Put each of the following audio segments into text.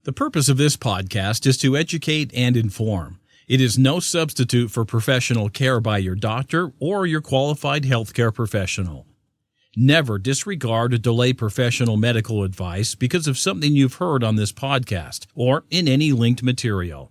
The purpose of this podcast is to educate and inform. It is no substitute for professional care by your doctor or your qualified healthcare professional. Never disregard or delay professional medical advice because of something you've heard on this podcast or in any linked material.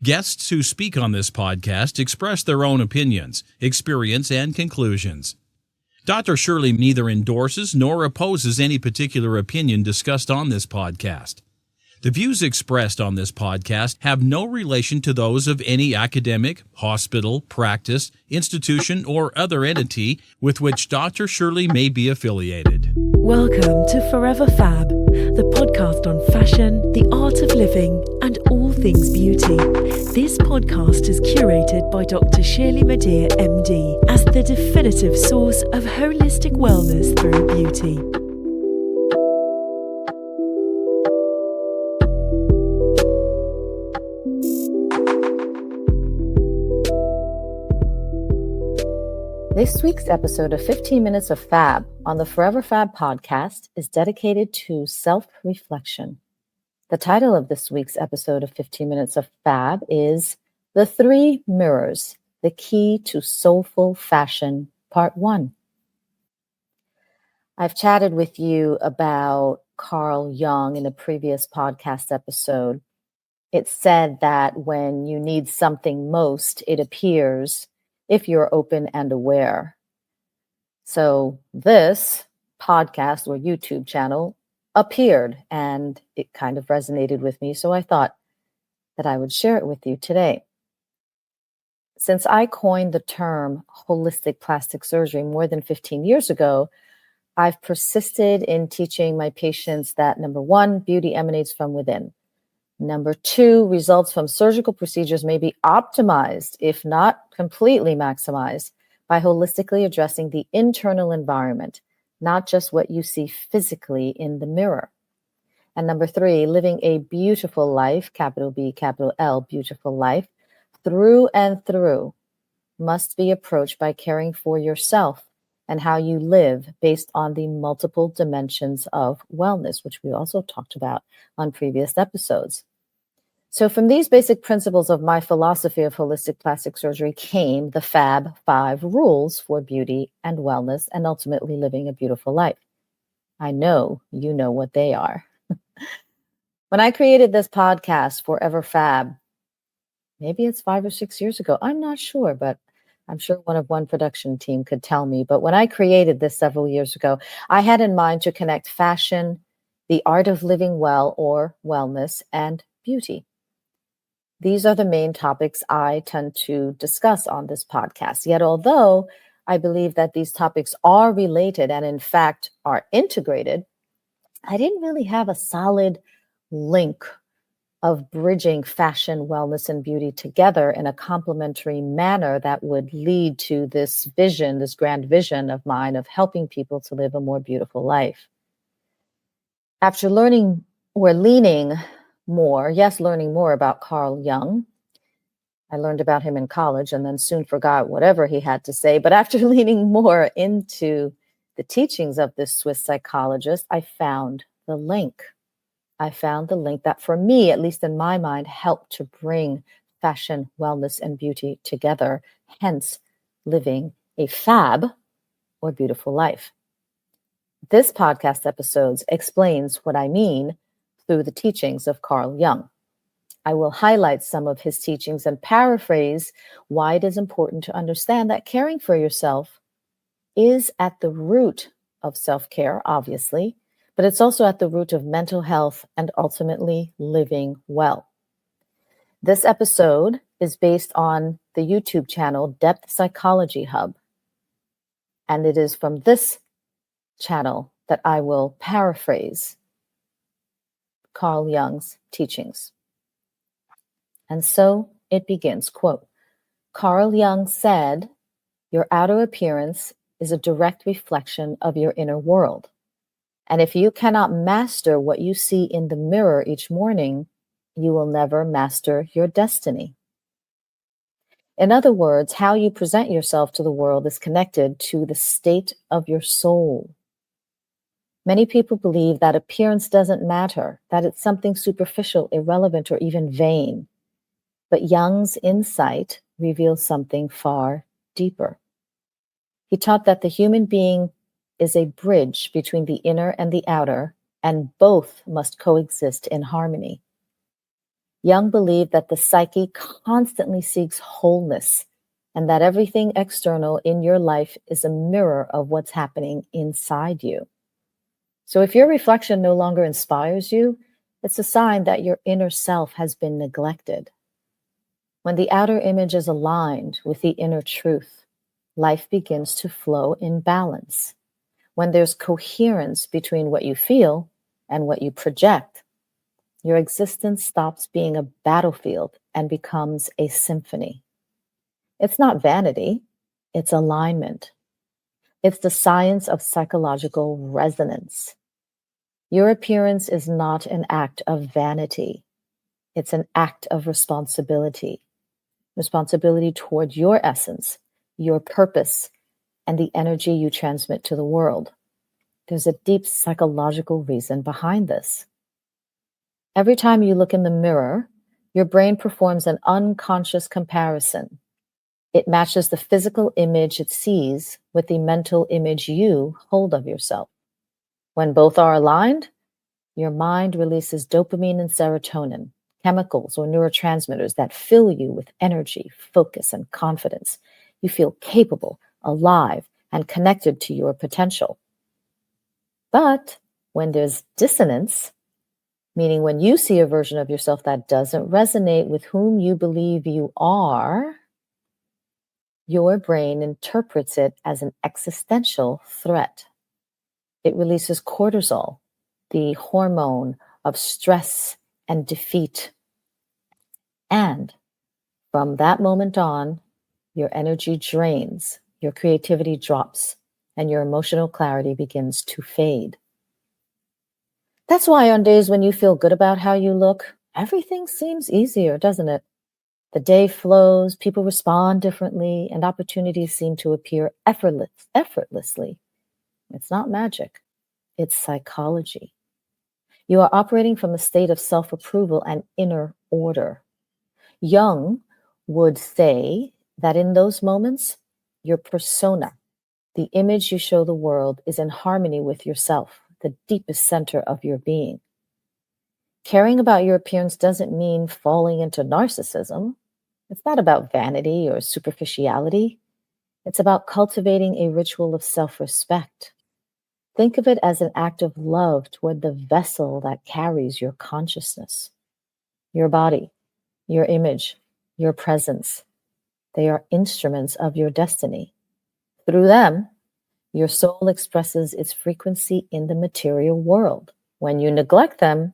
Guests who speak on this podcast express their own opinions, experience, and conclusions. Dr. Shirley neither endorses nor opposes any particular opinion discussed on this podcast. The views expressed on this podcast have no relation to those of any academic, hospital, practice, institution, or other entity with which Dr. Shirley may be affiliated. Welcome to Forever Fab, the podcast on fashion, the art of living, and all things beauty. This podcast is curated by Dr. Shirley Madhere, MD, as the definitive source of holistic wellness through beauty. This week's episode of 15 Minutes of Fab on the Forever Fab podcast is dedicated to self-reflection. The title of this week's episode of 15 Minutes of Fab is The Three Mirrors, the Key to Soulful Fashion, Part 1. I've chatted with you about Carl Jung in a previous podcast episode. It said that when you need something most, it appears if you're open and aware. So this podcast or YouTube channel appeared and it kind of resonated with me. So I thought that I would share it with you today. Since I coined the term holistic plastic surgery more than 15 years ago, I've persisted in teaching my patients that number one, beauty emanates from within. Number two, results from surgical procedures may be optimized, if not completely maximized, by holistically addressing the internal environment, not just what you see physically in the mirror. And number three, living a beautiful life, capital B, capital L, beautiful life, through and through, must be approached by caring for yourself and how you live based on the multiple dimensions of wellness, which we also talked about on previous episodes. So from these basic principles of my philosophy of holistic plastic surgery came the FAB 5 rules for beauty and wellness and ultimately living a beautiful life. I know you know what they are. When I created this podcast, Forever Fab, maybe it's 5 or 6 years ago, I'm not sure, but I'm sure one production team could tell me. But when I created this several years ago, I had in mind to connect fashion, the art of living well or wellness, and beauty. These are the main topics I tend to discuss on this podcast. Yet, although I believe that these topics are related and in fact are integrated, I didn't really have a solid link of bridging fashion, wellness, and beauty together in a complementary manner that would lead to this vision, this grand vision of mine of helping people to live a more beautiful life. After learning more about Carl Jung. I learned about him in college and then soon forgot whatever he had to say. But after leaning more into the teachings of this Swiss psychologist, I found the link. That for me, at least in my mind, helped to bring fashion, wellness, and beauty together, hence living a fab or beautiful life. This podcast episode explains what I mean through the teachings of Carl Jung. I will highlight some of his teachings and paraphrase why it is important to understand that caring for yourself is at the root of self-care, obviously, but it's also at the root of mental health and ultimately living well. This episode is based on the YouTube channel Depth Psychology Hub, and it is from this channel that I will paraphrase Carl Jung's teachings. And so it begins, quote, Carl Jung said, your outer appearance is a direct reflection of your inner world. And if you cannot master what you see in the mirror each morning, you will never master your destiny. In other words, how you present yourself to the world is connected to the state of your soul. Many people believe that appearance doesn't matter, that it's something superficial, irrelevant, or even vain. But Jung's insight reveals something far deeper. He taught that the human being is a bridge between the inner and the outer, and both must coexist in harmony. Jung believed that the psyche constantly seeks wholeness, and that everything external in your life is a mirror of what's happening inside you. So if your reflection no longer inspires you, it's a sign that your inner self has been neglected. When the outer image is aligned with the inner truth, life begins to flow in balance. When there's coherence between what you feel and what you project, your existence stops being a battlefield and becomes a symphony. It's not vanity, it's alignment. It's the science of psychological resonance. Your appearance is not an act of vanity. It's an act of responsibility. Responsibility toward your essence, your purpose, and the energy you transmit to the world. There's a deep psychological reason behind this. Every time you look in the mirror, your brain performs an unconscious comparison. It matches the physical image it sees with the mental image you hold of yourself. When both are aligned, your mind releases dopamine and serotonin, chemicals or neurotransmitters that fill you with energy, focus, and confidence. You feel capable, alive, and connected to your potential. But when there's dissonance, meaning when you see a version of yourself that doesn't resonate with whom you believe you are, your brain interprets it as an existential threat. It releases cortisol, the hormone of stress and defeat. And from that moment on, your energy drains, your creativity drops, and your emotional clarity begins to fade. That's why on days when you feel good about how you look, everything seems easier, doesn't it? The day flows, people respond differently, and opportunities seem to appear effortlessly. It's not magic, it's psychology. You are operating from a state of self-approval and inner order. Jung would say that in those moments, your persona, the image you show the world, is in harmony with yourself, the deepest center of your being. Caring about your appearance doesn't mean falling into narcissism. It's not about vanity or superficiality. It's about cultivating a ritual of self-respect. Think of it as an act of love toward the vessel that carries your consciousness, your body, your image, your presence. They are instruments of your destiny. Through them, your soul expresses its frequency in the material world. When you neglect them,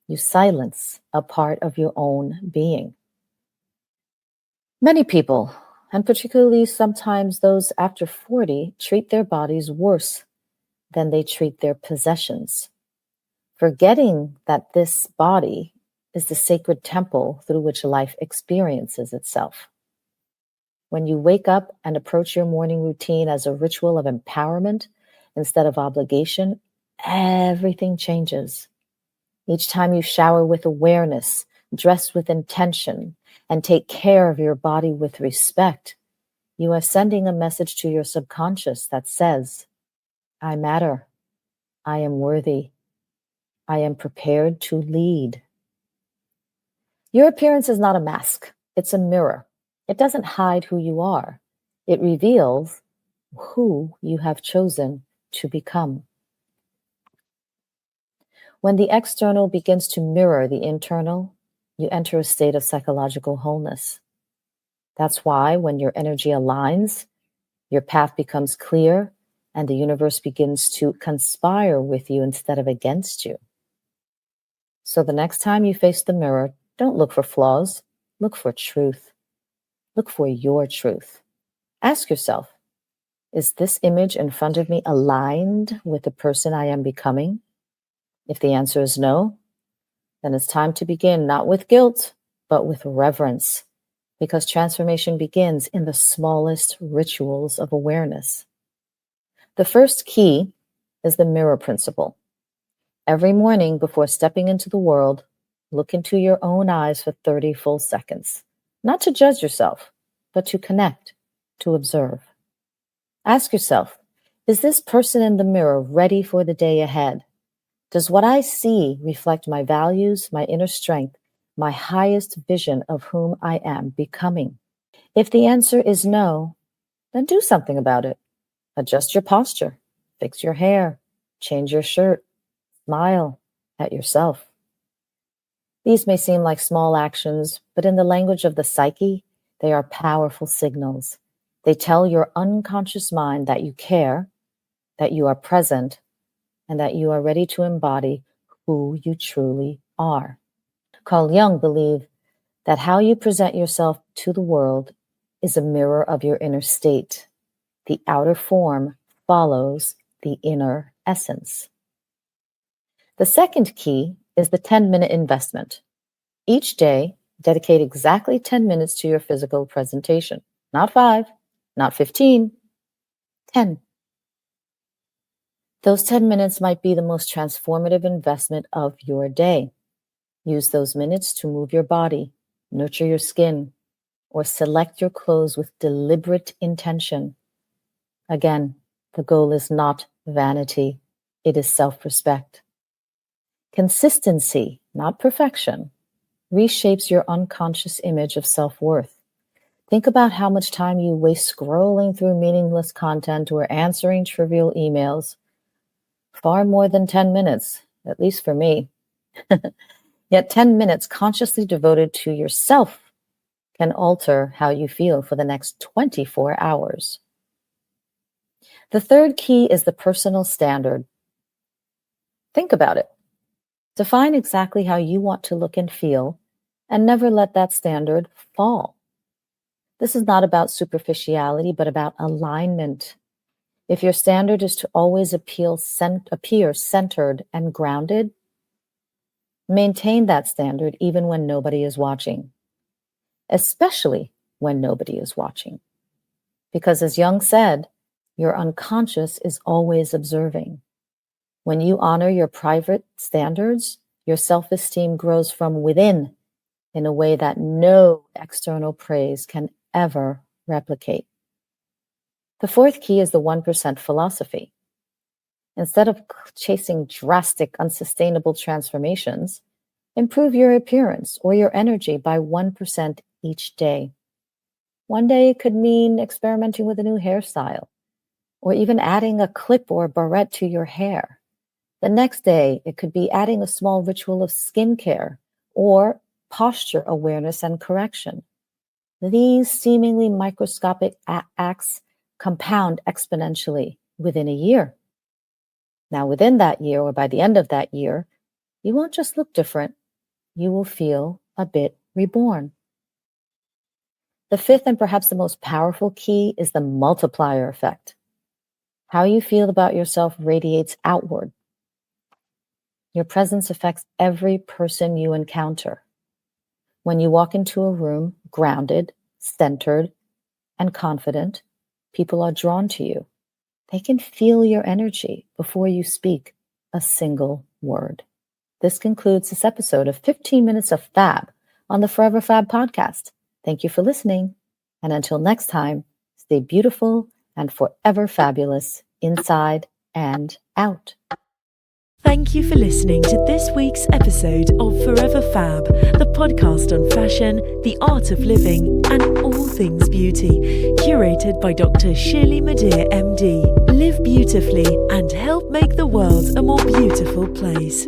you silence a part of your own being. Many people, and particularly sometimes those after 40, treat their bodies worse than they treat their possessions, forgetting that this body is the sacred temple through which life experiences itself. When you wake up and approach your morning routine as a ritual of empowerment instead of obligation, everything changes. Each time you shower with awareness, dress with intention, and take care of your body with respect, you are sending a message to your subconscious that says, I matter, I am worthy, I am prepared to lead. Your appearance is not a mask, it's a mirror. It doesn't hide who you are. It reveals who you have chosen to become. When the external begins to mirror the internal, you enter a state of psychological wholeness. That's why when your energy aligns, your path becomes clear and the universe begins to conspire with you instead of against you. So the next time you face the mirror, don't look for flaws, look for truth. Look for your truth. Ask yourself, is this image in front of me aligned with the person I am becoming? If the answer is no, then it's time to begin, not with guilt, but with reverence, because transformation begins in the smallest rituals of awareness. The first key is the mirror principle. Every morning before stepping into the world, look into your own eyes for 30 full seconds. Not to judge yourself, but to connect, to observe. Ask yourself, is this person in the mirror ready for the day ahead? Does what I see reflect my values, my inner strength, my highest vision of whom I am becoming? If the answer is no, then do something about it. Adjust your posture, fix your hair, change your shirt, smile at yourself. These may seem like small actions, but in the language of the psyche, they are powerful signals. They tell your unconscious mind that you care, that you are present, and that you are ready to embody who you truly are. Carl Jung believed that how you present yourself to the world is a mirror of your inner state. The outer form follows the inner essence. The second key is the 10-minute investment. Each day, dedicate exactly 10 minutes to your physical presentation. Not 5, not 15, 10. Those 10 minutes might be the most transformative investment of your day. Use those minutes to move your body, nurture your skin, or select your clothes with deliberate intention. Again, the goal is not vanity, it is self-respect. Consistency, not perfection, reshapes your unconscious image of self-worth. Think about how much time you waste scrolling through meaningless content or answering trivial emails. Far more than 10 minutes, at least for me. Yet 10 minutes consciously devoted to yourself can alter how you feel for the next 24 hours. The third key is the personal standard. Think about it. Define exactly how you want to look and feel, and never let that standard fall. This is not about superficiality, but about alignment. If your standard is to always appear centered and grounded, maintain that standard even when nobody is watching, especially when nobody is watching. Because as Jung said, your unconscious is always observing. When you honor your private standards, your self-esteem grows from within in a way that no external praise can ever replicate. The fourth key is the 1% philosophy. Instead of chasing drastic, unsustainable transformations, improve your appearance or your energy by 1% each day. One day it could mean experimenting with a new hairstyle, or even adding a clip or a barrette to your hair. The next day, it could be adding a small ritual of skincare or posture awareness and correction. These seemingly microscopic acts compound exponentially within a year. Now, within that year, or by the end of that year, you won't just look different, you will feel a bit reborn. The fifth and perhaps the most powerful key is the multiplier effect. How you feel about yourself radiates outward. Your presence affects every person you encounter. When you walk into a room grounded, centered, and confident, people are drawn to you. They can feel your energy before you speak a single word. This concludes this episode of 15 Minutes of Fab on the Forever Fab podcast. Thank you for listening. And until next time, stay beautiful and forever fabulous inside and out. Thank you for listening to this week's episode of Forever Fab, the podcast on fashion, the art of living, and all things beauty, curated by Dr. Shirley Madhere, MD. Live beautifully and help make the world a more beautiful place.